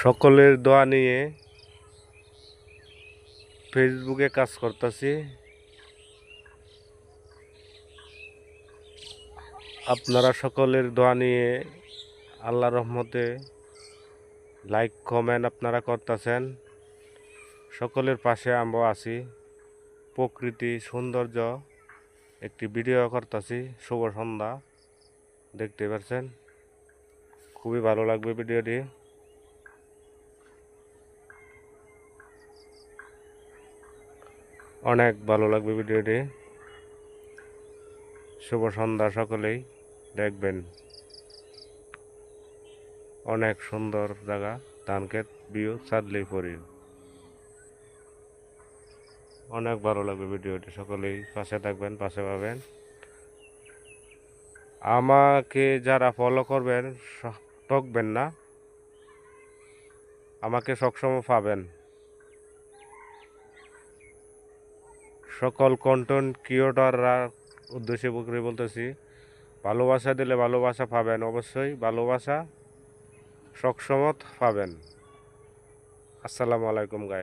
সকলের দোয়া নিয়ে ফেসবুকে কাজ করতেছি। আপনারা সকলের দোয়া নিয়ে আল্লাহর রহমতে লাইক কমেন্ট আপনারা করতেছেন। সকলের পাশে আমরা আছি। প্রকৃতি সৌন্দর্য একটি ভিডিও করতেছি। শুভ সন্ধ্যা, দেখতে পাচ্ছেন, খুবই ভালো লাগবে ভিডিওটি। অনেক ভালো লাগবে ভিডিওটি। শুভ সন্ধ্যা, সকলেই দেখবেন। অনেক সুন্দর জায়গা, ধানক্ষেত ভিউ চাঁদলি পরি। অনেক ভালো লাগবে ভিডিওটি, সকলেই পাশে থাকবেন, পাশে পাবেন। আমাকে যারা ফলো করবেন ঠকবেন না, আমাকে সবসময় পাবেন। সকল কন্টেন্ট ক্রিয়েটররা উদ্দেশ্যে করে বলতেছি, ভালোবাসা দিলে ভালোবাসা পাবেন, অবশ্যই ভালোবাসা সবসময় পাবেন। আসসালামু আলাইকুম গাইস।